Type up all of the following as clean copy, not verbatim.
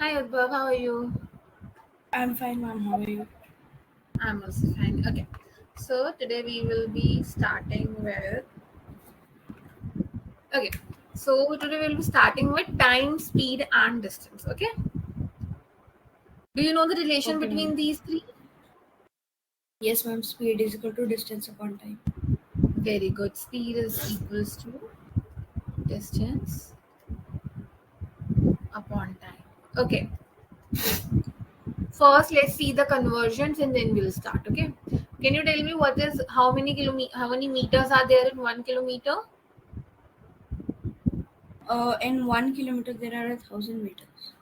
Hi Udbhav, how are you? I'm fine, ma'am. How are you? I'm also fine. Okay. So today we will be starting with okay. So today we'll be starting with time, speed, and distance. Okay. Do you know the relation Okay, between ma'am. these three? Yes, ma'am. Speed is equal to distance upon time. Very good. Speed is equals to distance upon time. Okay. First, let's see the conversions and then we'll start. Okay. Can you tell me what is how many meters are there in 1 kilometer? In 1 kilometer, there are 1,000 meters.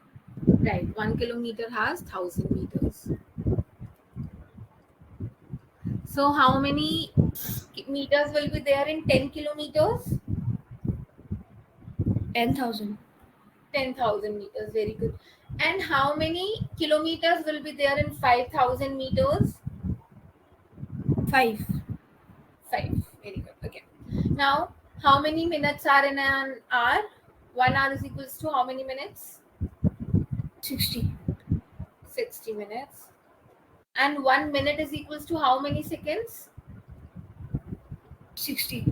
Right. 1 kilometer has 1,000 meters. So, how many meters will be there in 10 kilometers? 10,000. 10,000 meters, very good. And how many kilometers will be there in 5,000 meters? 5. 5. Very good. Okay. Now, how many minutes are in an hour? 1 hour is equals to how many minutes? 60. 60 minutes. And 1 minute is equals to how many seconds? 60.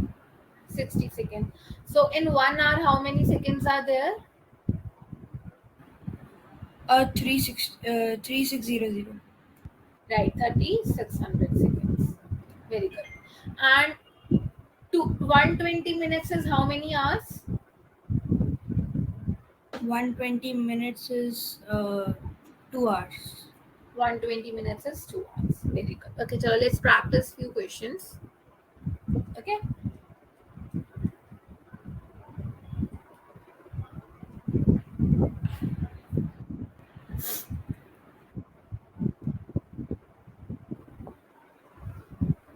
60 seconds. So, in 1 hour, how many seconds are there? 3600. Right, 3,600 seconds. Very good. And 120 minutes is how many hours? 120 minutes is 2 hours. 120 minutes is 2 hours. Very good. Okay, so let's practice few questions. Okay.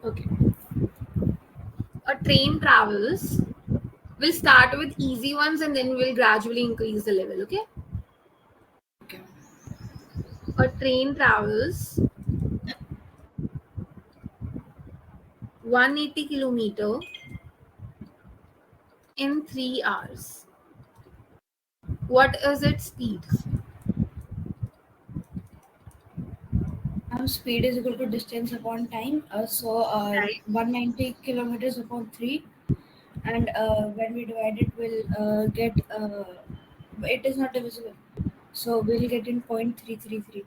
Okay. A train travels. We'll start with easy ones and then we'll gradually increase the level. Okay. Okay. A train travels 180 kilometer in 3 hours. What is its speed? Speed is equal to distance upon time. Right. 190 kilometers upon 3. And when we divide it, we'll get. It is not divisible. So we'll get in 0.333.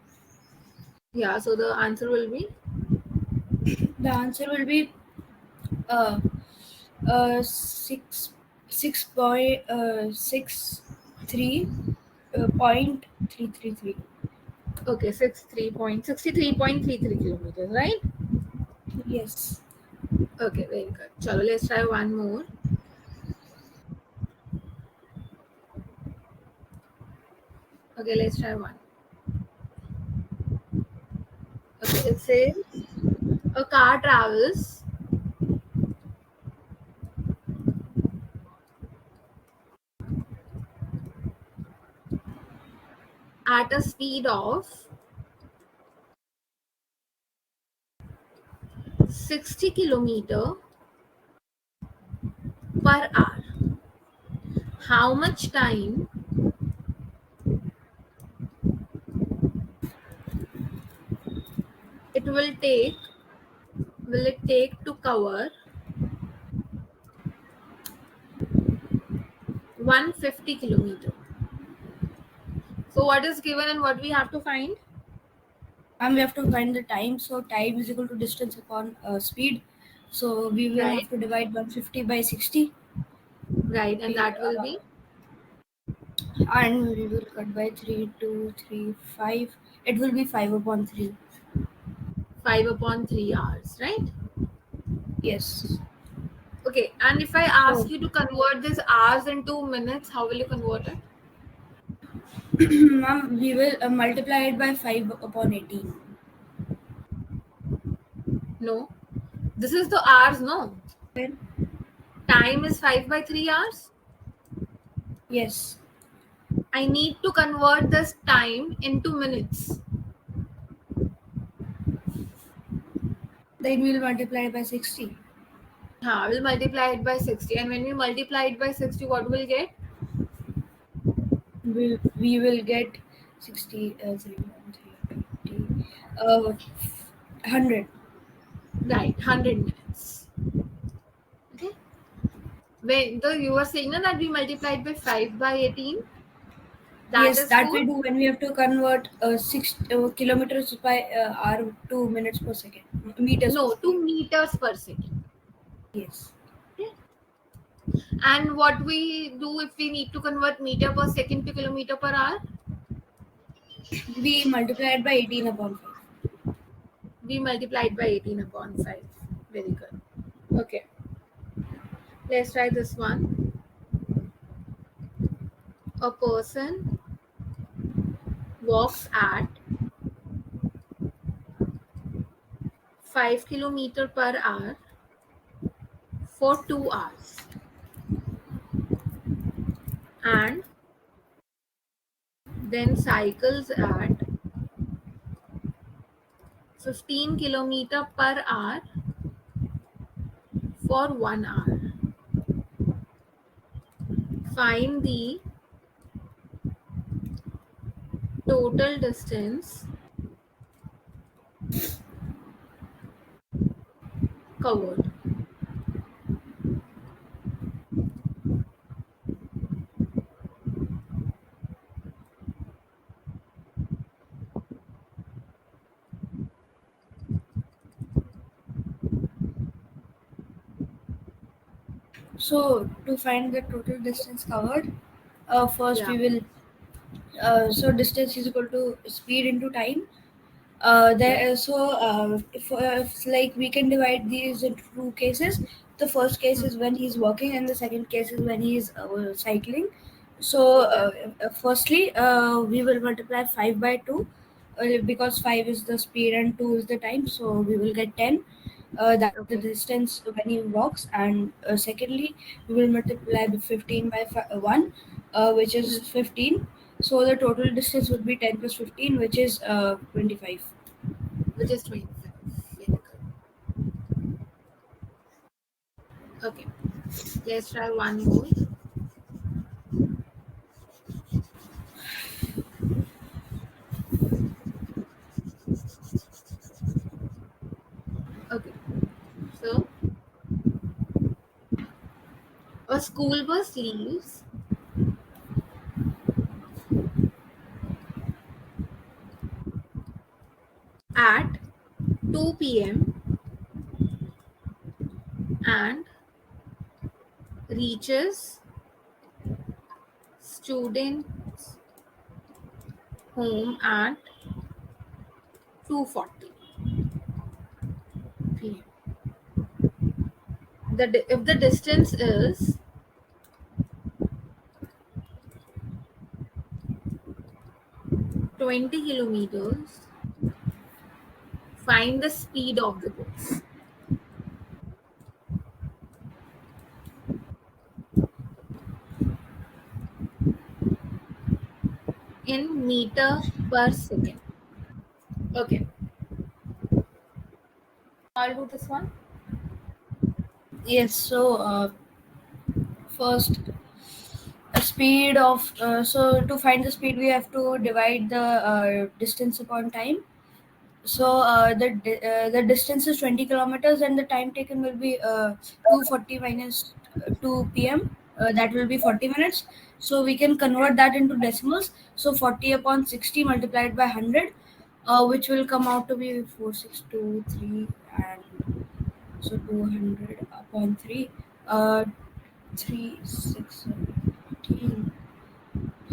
Yeah. So the answer will be The answer will be uh, six six 3.333. okay. 63.33 kilometers. Right. Yes. Okay, very good. Chalo, let's try one more. Okay, let's try one. Okay, it says a car travels at a speed of 60 kilometer per hour. How much time it will it take to cover 150 kilometer? So what is given and what we have to find? And we have to find the time. So time is equal to distance upon speed. So we will Right, have to divide 150 by 60. right, and We that will be and we will cut by 3, 2, 3, 5. It will be 5 upon 3. 5 upon 3 hours, right? Yes. Okay, and if I ask So, you to convert this hours into minutes, how will you convert it? ma'am, we will multiply it by 5 upon 18. No, this is the hours, no? Then, Time is 5 by 3 hours. yes. I need to convert this time into minutes. Then we will multiply by 60. We'll multiply it by 60. And when we multiply it by 60, what will get? We will get 60, 3, 100. Right, 100 minutes. Okay. When you were saying that we multiplied by 5 by 18, that Yes, is that for we do when we have to convert 6 kilometers by hour to minutes per second, meters per no, second. 2 meters per second. Yes. Okay. And what we do if we need to convert meter per second to kilometer per hour? We multiply it by 18 upon 5. We multiplied by 18 upon 5. Very good. Okay. Let's try this one. A person walks at 5 kilometer per hour for 2 hours and then cycles at 15 kilometer per hour for 1 hour. Find the total distance covered. So to find the total distance covered, first Yeah. we will so distance is equal to speed into time. Yes. If like we can divide these into two cases. The first case Hmm. is when he's walking, and the second case is when he's cycling. So, Okay. firstly, we will multiply 5 by 2 because 5 is the speed and 2 is the time. So, we will get 10. That's the Okay. distance when he walks. And secondly, we will multiply the 15 by 1, which is Hmm. 15. So, the total distance would be 10 plus 15, which is 25. Which is 25. Very good. Okay. Let's try one more. Okay. So a school bus leaves at 2 p.m. and reaches students' home at 2:40 p.m. If the distance is 20 kilometers, find the speed of the bus in meter per second. Okay, I'll do this one. Yes, so first a speed of so to find the speed we have to divide the distance upon time. So the distance is 20 kilometers and the time taken will be 240 minus 2 p.m. That will be 40 minutes. So we can convert that into decimals. So 40 upon 60 multiplied by 100, which will come out to be 4623, and so 200 upon 3, 3, 6, 17,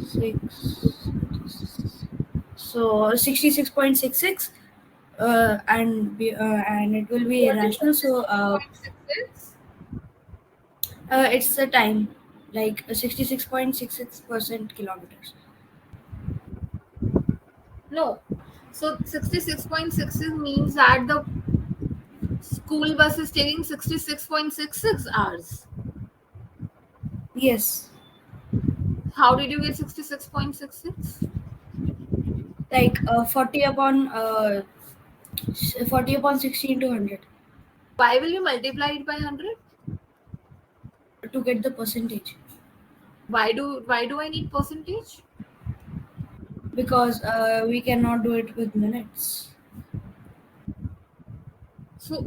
6. So 66.66, and it will be What is irrational. So 66.66? it's the time, like 66.66% kilometers. No. So 66.66 means that the school bus is taking 66.66 hours. Yes, How did you get 66.66? like 40 upon 60 into 100 Why will you multiply it by 100? to get the percentage, Why do I need percentage? because we cannot do it with minutes. So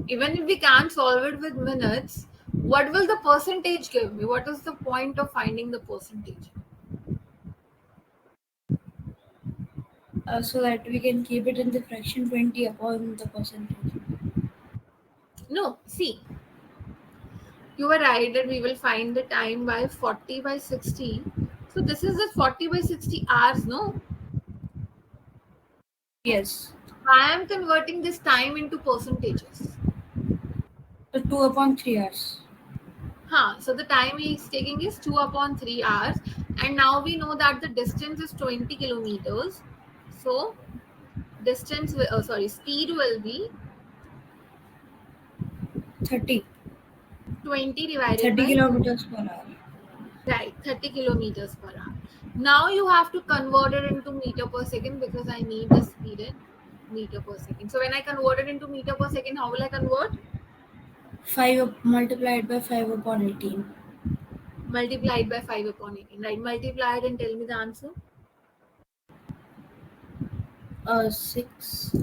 even if we can't solve it with minutes, what will the percentage give me? What is the point of finding the percentage? So that we can keep it in the fraction 20 upon the percentage. No, see, you were right that we will find the time by 40 by 60. So this is the 40 by 60 hours, no? Yes. I am converting this time into percentages. So 2 upon 3 hours. So the time he is taking is 2 upon 3 hours. And now we know that the distance is 20 kilometers. So speed will be 30. 20 divided 30 by, kilometers per hour. right, 30 kilometers per hour. Now you have to convert it into meter per second because I need the speed in meter per second. So when I convert it into meter per second, how will I convert? multiplied by 5 upon 18. Multiplied by 5 upon 18. Right, multiply it and tell me the answer. 6.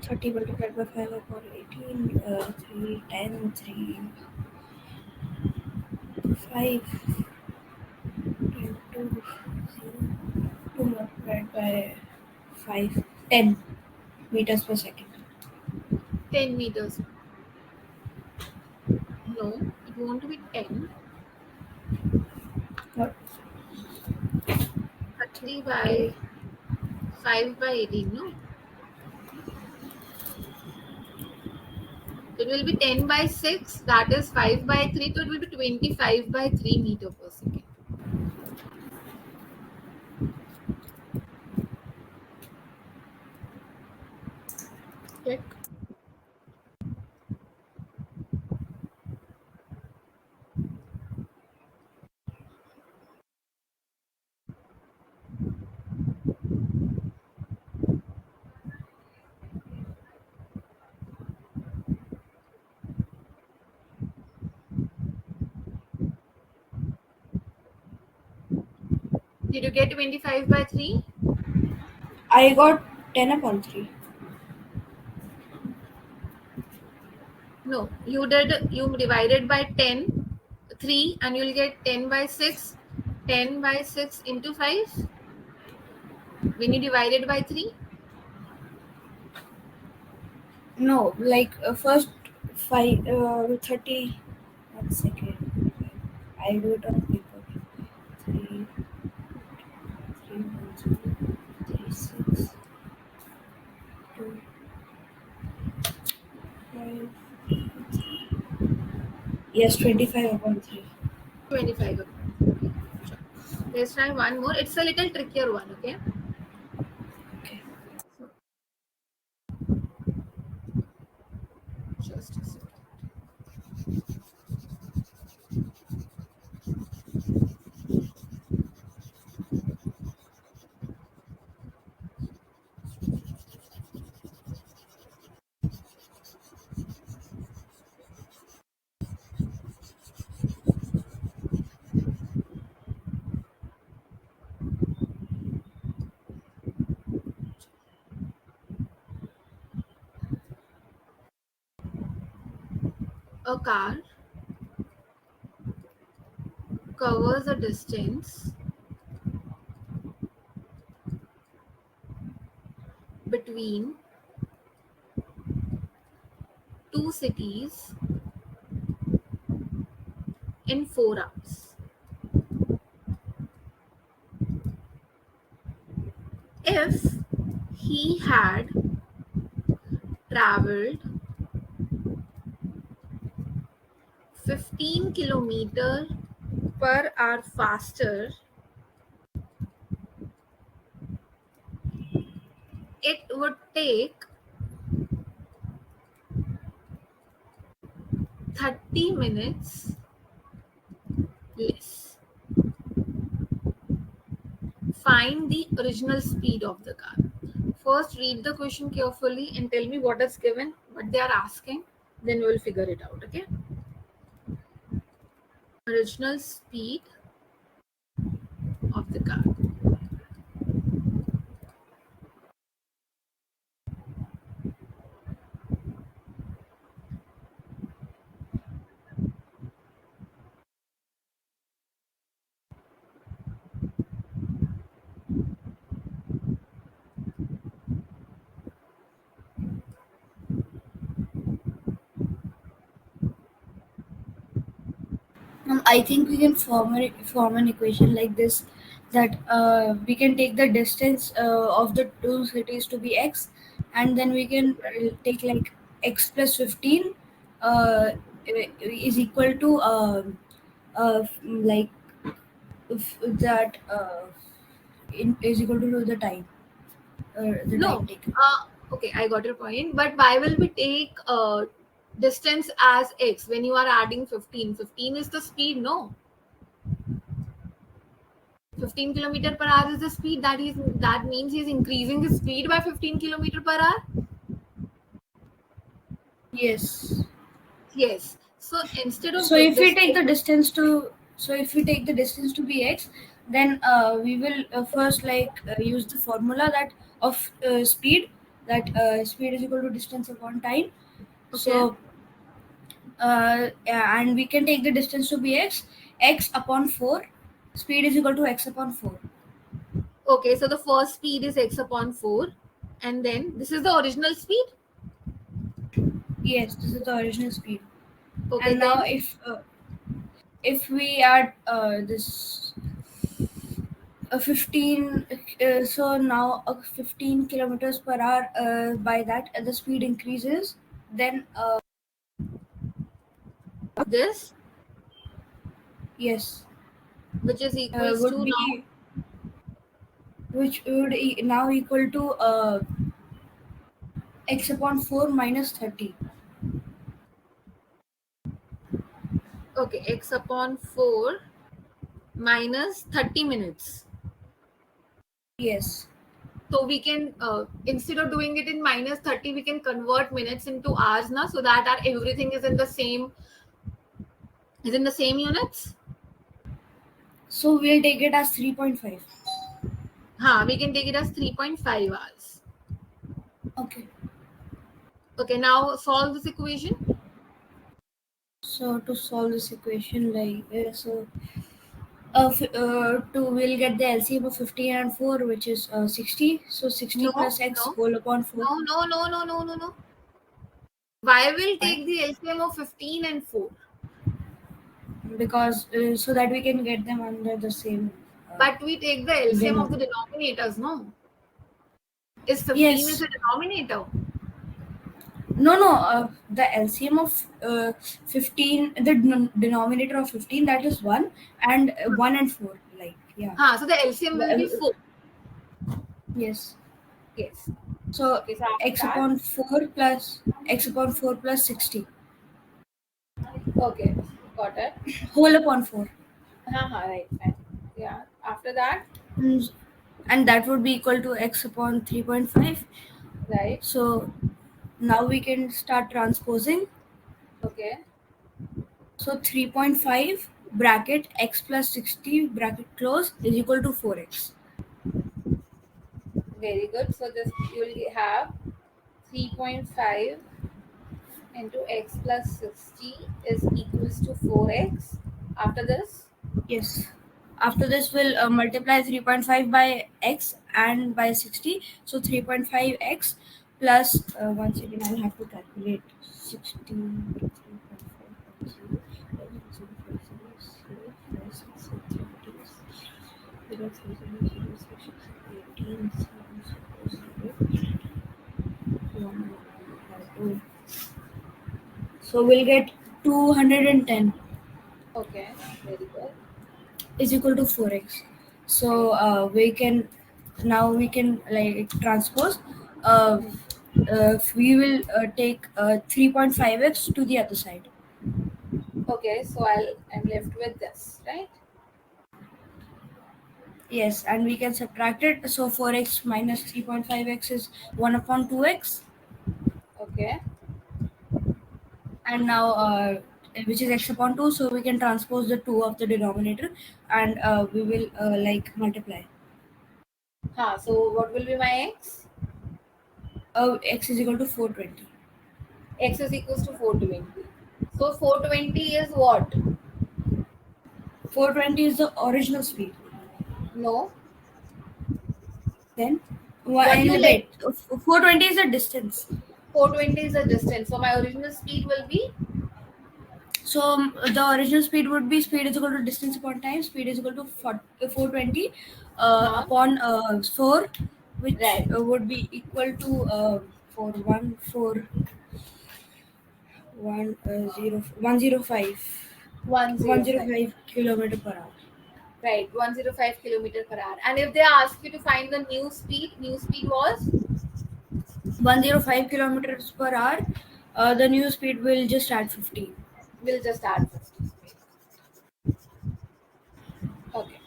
30 multiplied by 5 upon 18. 3, 10, 3, 5, 10, 2, 0, 2 multiplied by 5, 10 meters per second. 10 meters. No, it won't be 10. What? 30 by 5 by 18, no? It will be 10 by 6, that is 5 by 3, so it will be 25 by 3 meter per second. Check. Did you get 25 by 3? I got 10 upon 3. No, you divided by 10, 3, and you'll get 10 by 6. 10 by 6 into 5. When you divided by 3, No, like first 5, 30. 1 second. I do it on paper. 3, 3, 1, 0, 3, 6, 2, 5. Yes, 25 upon 3. 25. Sure. Let's try one more. It's a little trickier one, okay? Okay. Just a second. A car covers a distance between two cities in 4 hours. If he had traveled 15 kilometer per hour faster, it would take 30 minutes less. Find the original speed of the car. First, read the question carefully and tell me what is given, what they are asking. Then we will figure it out. Okay. Original speed of the car. I think we can form an equation like this, that we can take the distance of the two cities to be x, and then we can take like x plus 15 uh, is equal to like if that is equal to the time No. taken. Okay, I got your point. But why will we take distance as x when you are adding 15? 15 is the speed, no? 15 kilometer per hour is the speed. That means he's increasing his speed by 15 kilometer per hour. Yes. Yes. So instead of So if we take distance, the distance to so if we take the distance to be x, then we will first use the formula that of speed, that speed is equal to distance upon time. okay. So yeah, and we can take the distance to be x upon 4, speed is equal to x upon 4. Okay, so the first speed is x upon 4, and then this is the original speed. Yes, this is the original speed. Okay, And now then if we add this 15 so now 15 kilometers per hour, by that the speed increases, then this, yes, which is equals would to now. be which would now equal to x upon 4 minus 30. Okay, x upon 4 minus 30 minutes. Yes, So we can instead of doing it in minus 30, we can convert minutes into hours now, so that our everything is in the same units. so we'll take it as 3.5. We can take it as 3.5 hours. Okay, Okay, now solve this equation. so to solve this equation, to we'll get the LCM of 15 and 4, which is 60. So 60 No, plus x no, whole upon 4. no. Why will Why? take the LCM of 15 and 4? Because so that we can get them under the same uh, But we take the LCM of the denominator. denominators, no? Is 15 is Yes. a denominator? No. The LCM of 15, the denominator of 15, that is 1, and 1 and 4. Like, yeah. So the LCM will be The- 4. yes. Yes. So Okay, so after that, x upon 4 plus 60. okay, got it. Whole upon 4. Right. Yeah. After that, Mm, And that would be equal to x upon 3.5. right. So now we can start transposing. Okay. So 3.5 bracket x plus 60 bracket close is equal to 4x. Very good. So this you will have 3.5 into x plus 60 is equals to 4x. After this, Yes. After this, we'll multiply 3.5 by x and by 60. So 3.5x plus, once again, I'll have to calculate 16 to 3.5. So we'll get 210 okay, very good. is equal to 4x. So Right. we can like transpose. Uh, we will take 3.5x to the other side. Okay, so I'm left with this, right? Yes, and we can subtract it. So 4x minus 3.5x is 1 upon 2x. Okay. And now which is x upon 2, so we can transpose the 2 of the denominator, and we will like multiply. So what will be my x? X is equal to 420. X is equals to 420. So 420 is what? 420 is the original speed. No. Then What you and let? wait, 420 is the distance. 420 is the distance. So my original speed will be. So the original speed would be speed is equal to distance upon time. Speed is equal to 420 Huh? upon 4, which Right. would be equal to 105 105. kilometer per hour. Right. 105 kilometer per hour. And if they ask you to find the new speed was 105 kilometers per hour. The new speed will just add 15. we'll just add 50. Okay.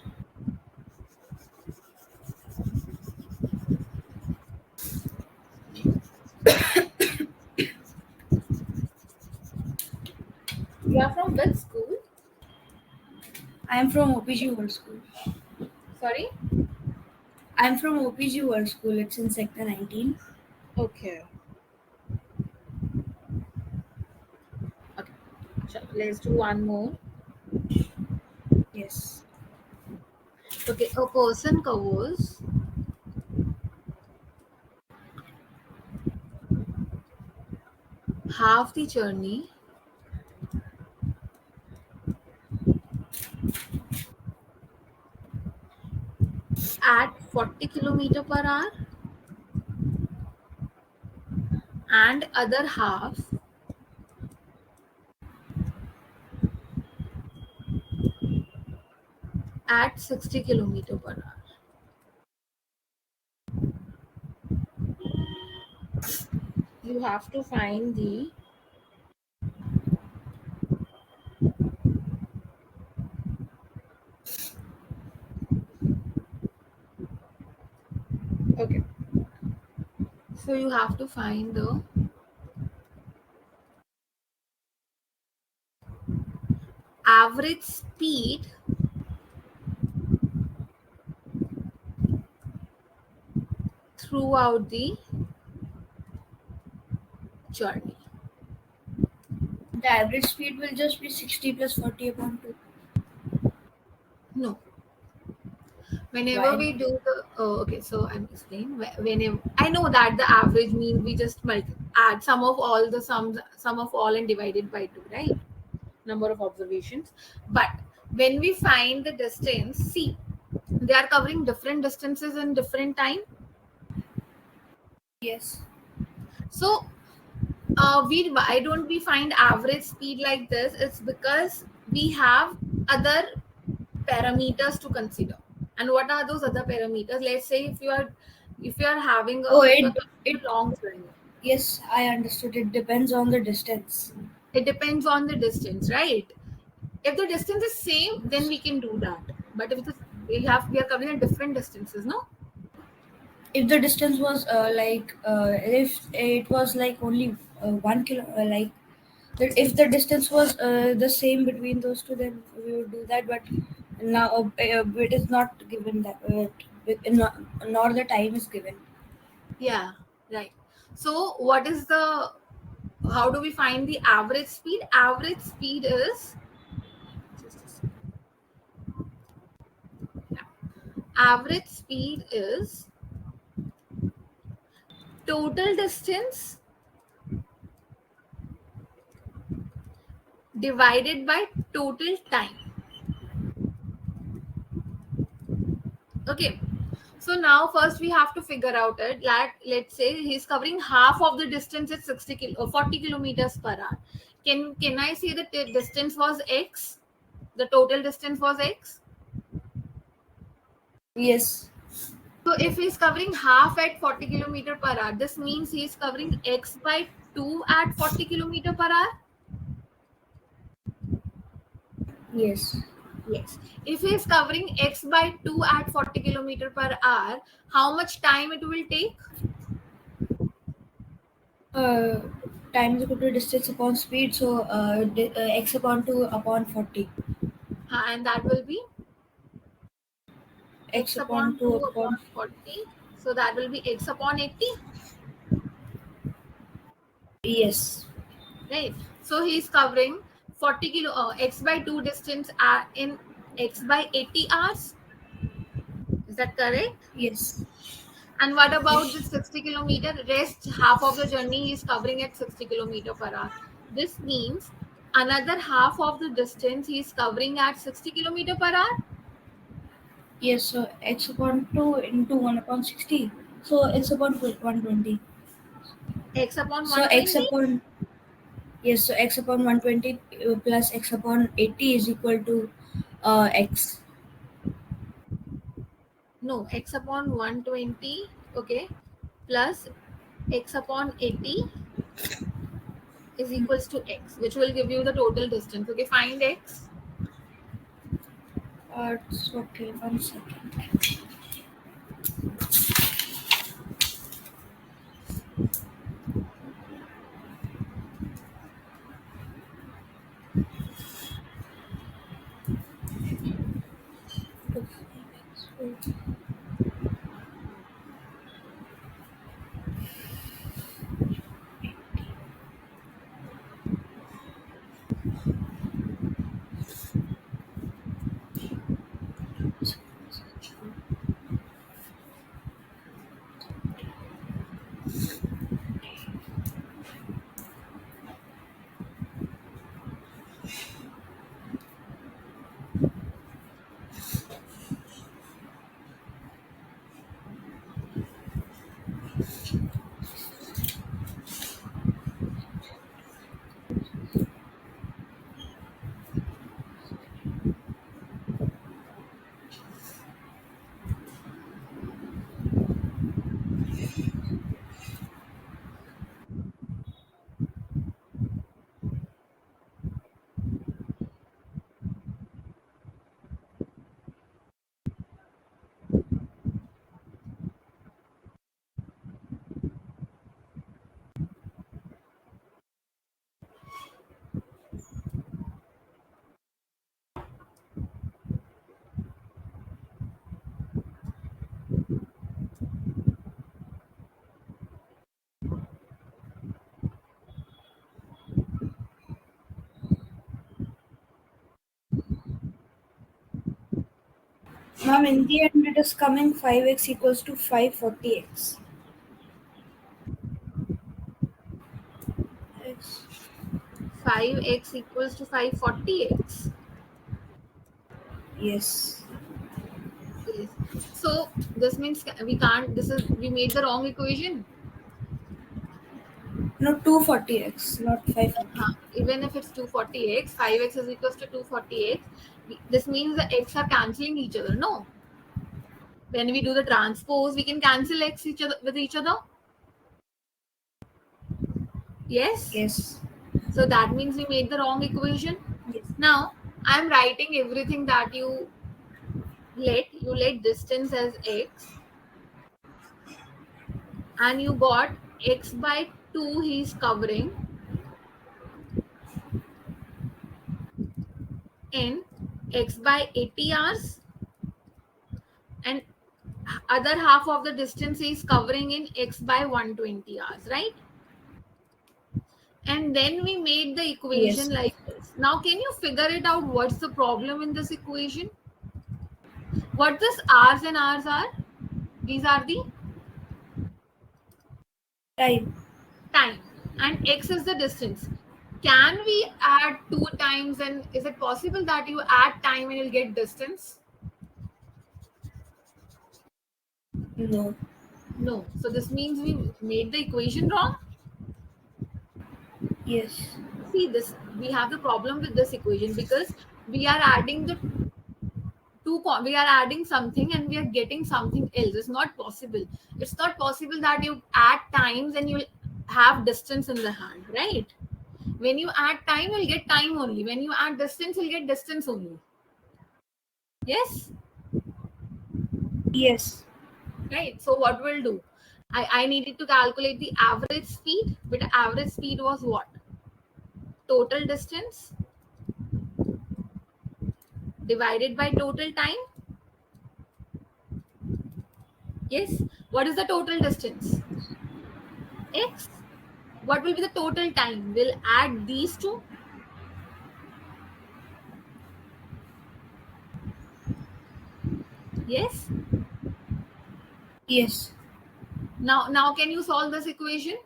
You are from which school? I am from OPG World School. Sorry? I am from OPG World School. It's in Sector 19. Okay. Okay. Sure. Let's do one more. Yes. Okay. A person covers half the journey at 40 kilometer per hour and other half at 60 kilometer per hour. You have to find the okay. So you have to find the average speed throughout the journey. The average speed will just be 60 plus 40 upon 2. No. Whenever Why? we do the okay, so I'm explaining. Whenever I know that the average means we just add sum of all the sum of all and divided by two, right? Number of observations. But when we find the distance, see, they are covering different distances in different time. Yes. So we why don't we find average speed like this? It's because we have other parameters to consider. And what are those other parameters? Let's say if you are having Oh, if you're it coming a long journey, yes, I understood. It depends on the distance. it depends on the distance, right? If the distance is same, then we can do that. But if we are covering at different distances, no? If the distance was if it was like only 1 kilo, if the distance was the same between those two, then we would do that. But now it is not given that, nor the time is given. Yeah, right. So what is the how do we find the average speed? Average speed is just a second. Yeah. Average speed is total distance divided by total time. Okay. So now first we have to figure out it. Like let's say he's covering half of the distance at 40 kilometers per hour. Can I say that the distance was x? The total distance was x. Yes. So if he's covering half at 40 kilometer per hour, this means he's covering x by 2 at 40 kilometer per hour. Yes. Yes. If he is covering x by 2 at 40 kilometer per hour, how much time it will take? uh time is equal to distance upon speed, so x upon 2 upon 40. And that will be X x upon upon 2 2 upon, upon 40. So that will be x upon 80, yes, right? So he's covering 40 kilo x by 2 distance in x by 80 hours. Is that correct? yes, And what about the yes, 60 kilometer? Rest half of the journey he's covering at 60 kilometer per hour. This means another half of the distance he's covering at 60 kilometer per hour. yes. So x upon 2 into 1 upon 60. So x upon 120. X upon So x 120? upon, yes, so x upon 120 plus x upon 80 is equal to x. No, x upon 120, okay, plus x upon 80 is equals to x, which will give you the total distance. Okay, find x. It's okay, 1 second. Ma'am, in the end, it is coming 5x equals to 540x. Yes. 5x equals to 540x. Yes. Yes. So this means we can't. This is we made the wrong equation. No, 240x, not 540. Even if it's 240x, 5x is equals to 240x. This means the x are cancelling each other. No, when we do the transpose, we can cancel x each other with each other. Yes. Yes. So that means we made the wrong equation. Yes. Now I'm writing everything that you let distance as x, and you got x by 2 he's covering in x by 80 hours, and other half of the distance is covering in x by 120 hours, right? And then we made the equation Yes. like this. Now can you figure it out, what's the problem in this equation? What this r's and r's are? These are the Time. time, and x is the distance. Can we add two times, and is it possible that you add time and you'll get distance? No. No. So this means we made the equation wrong. Yes. See this, we have the problem with this equation because we are adding the we are adding something and we are getting something else. It's not possible. It's not possible that you add times and you'll have distance in the hand, right? When you add time, you'll get time only. When you add distance, you'll get distance only. Yes, Yes. right. So what we'll do? I needed to calculate the average speed, but average speed was what? Total distance divided by total time. Yes. What is the total distance? X. What will be the total time? We'll add these two. Yes. Yes. Now can you solve this equation?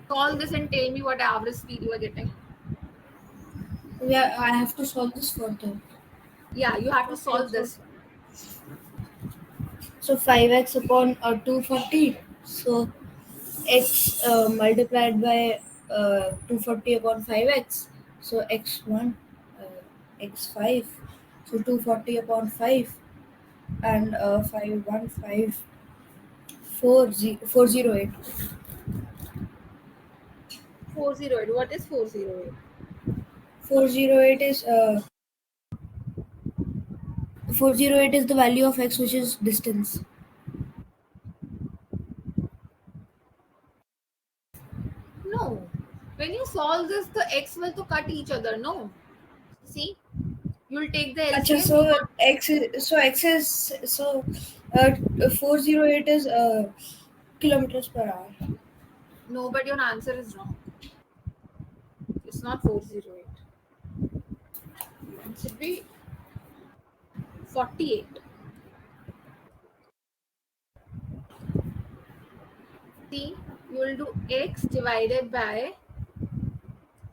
Solve this and tell me what average speed you are getting. Yeah, I have to solve this further. Yeah, you have to Okay, solve this one. so 5x upon 240. So x multiplied by 240 upon 5x. So x1, x5. So 240 upon 5 and 408. 408. What is 408? 408 is 408 is the value of x, which is distance. No. When you solve this, the x will to cut each other. No. See, you'll take the Acha, LCM. so You got x is so 408 is kilometers per hour. no, but your answer is wrong. It's not 408. It should be 48. See, you will do x divided by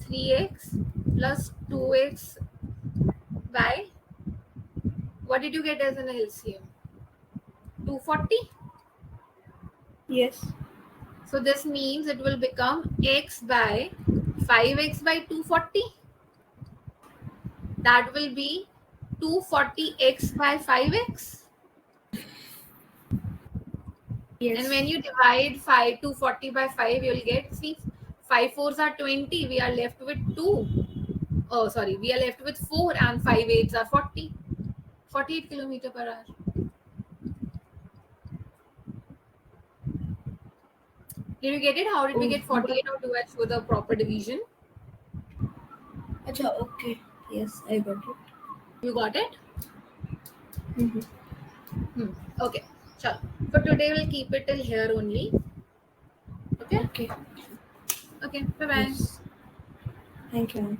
3x plus 2x by, what did you get as an LCM? 240. Yes. So this means it will become x by 5x by 240. That will be 240x by 5x. And Yes. when you divide 5 240 by 5, you'll get, see, 5 fours are 20. We are left with 2. Oh, sorry. We are left with 4 and 5 eights are 40. 48 kilometer per hour. Did you get it? How did we Oh, get but 48, or do I show the proper division? acha, okay. Yes, I got it. You got it? Mm-hmm. Hmm. Okay. Chalo. For today, we'll keep it till here only. Okay? Okay. Okay. Bye bye. Yes. Thank you.